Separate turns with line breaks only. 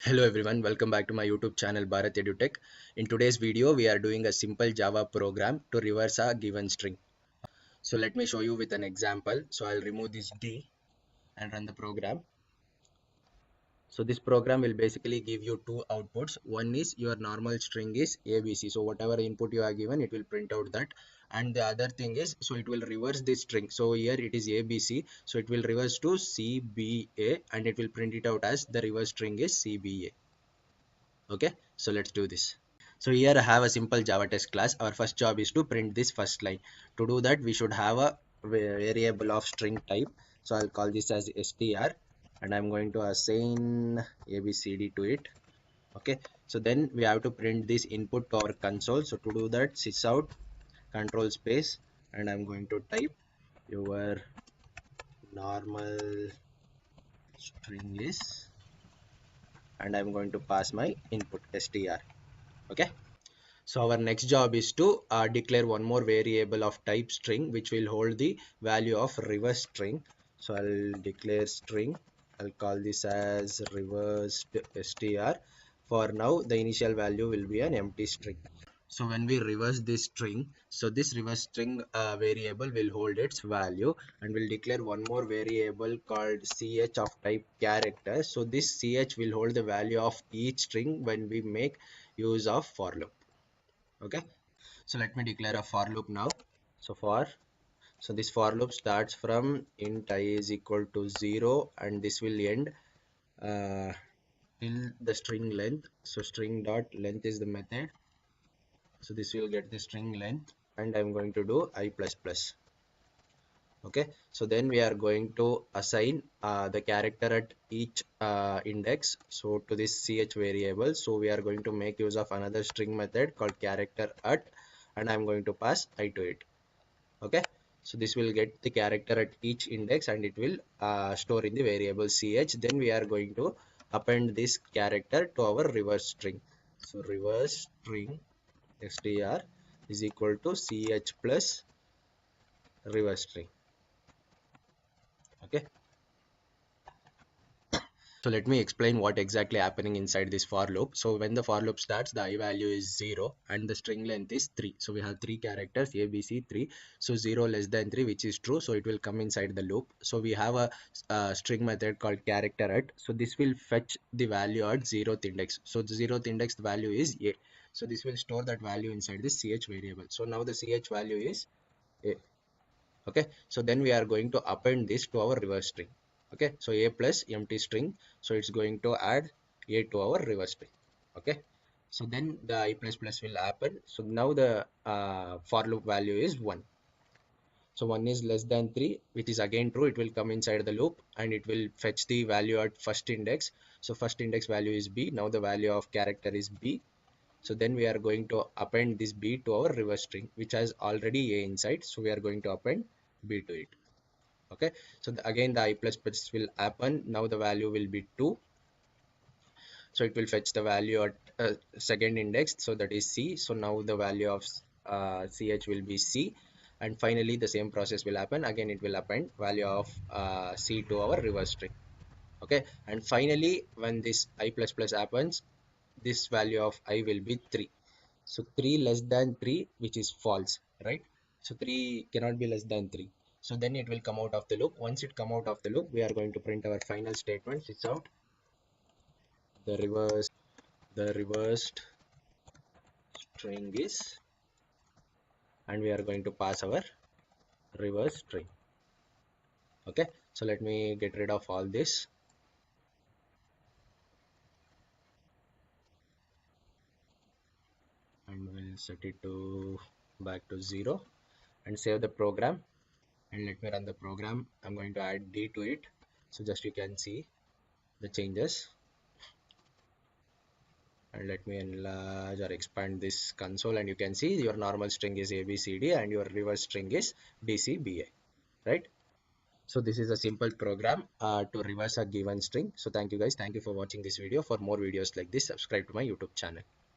Hello everyone, welcome back to my YouTube channel BharathEduTech. In today's video, we are doing a simple Java program to reverse a given string. So let me show you with an example. So I'll remove this D and run the program. So this program will basically give you two outputs. One is your normal string is ABC. So whatever input you are given, it will print out that. And the other thing is, so it will reverse this string. So here it is ABC. So it will reverse to CBA and it will print it out as the reverse string is CBA. Okay, so let's do this. So here I have a simple Java test class. Our first job is to print this first line. To do that, we should have a variable of string type. So I'll call this as str and I'm going to assign abcd to it. Okay, so then we have to print this input to our console. So to do that, sysout control space and I'm going to type your normal string is and I'm going to pass my input str. Okay. So our next job is to declare one more variable of type string which will hold the value of reverse string. So I'll declare string. I'll call this as reversed str. For now, the initial value will be an empty string. So when we reverse this string, so this reverse string variable will hold its value and will declare one more variable called ch of type character. So this ch will hold the value of each string when we make use of for loop. Okay, so let me declare a for loop now. So this for loop starts from int I is equal to 0 and this will end uh, till the string length. So string dot length is the method. So this will get the string length and I'm going to do I plus plus. Okay, so then we are going to assign the character at each index. So to this ch variable, so we are going to make use of another string method called character at and I'm going to pass I to it. Okay, so this will get the character at each index and it will store in the variable ch. Then we are going to append this character to our reverse string. So reverse string str is equal to ch plus reverse string. Okay, so let me explain what exactly happening inside this for loop. So when the for loop starts, the I value is 0 and the string length is 3. So we have three characters A, B, C, 3. So 0 less than 3, which is true. So it will come inside the loop. So we have a string method called character at. So this will fetch the value at 0th index. So the 0th index value is A. So this will store that value inside this ch variable. So now the ch value is A. Okay, so then we are going to append this to our reverse string. Okay, so a plus empty string, so it's going to add a to our reverse string. Okay, so then the I plus plus will happen. So now the for loop value is 1. So 1 is less than 3, which is again true. It will come inside the loop and it will fetch the value at first index. So first index value is b. Now the value of character is b. So then we are going to append this b to our reverse string, which has already a inside. So we are going to append b to it. Okay, so again the I plus plus will happen. Now the value will be 2. So it will fetch the value at second index. So that is c. So now the value of ch will be c. And finally the same process will happen. Again it will append value of c to our reverse string. Okay, and finally when this I plus plus happens, this value of I will be 3. So 3 less than 3, which is false, right? So 3 cannot be less than 3. So then it will come out of the loop. Once it come out of the loop, we are going to print our final statement. It's out the reversed string is, and we are going to pass our reverse string. Okay, so let me get rid of all this. And we'll set it to back to 0 and save the program. And let me run the program. I'm going to add D to it. So just you can see the changes. And let me enlarge or expand this console and you can see your normal string is ABCD and your reverse string is DCBA, right? So this is a simple program to reverse a given string. So thank you guys. Thank you for watching this video. For more videos like this, subscribe to my YouTube channel.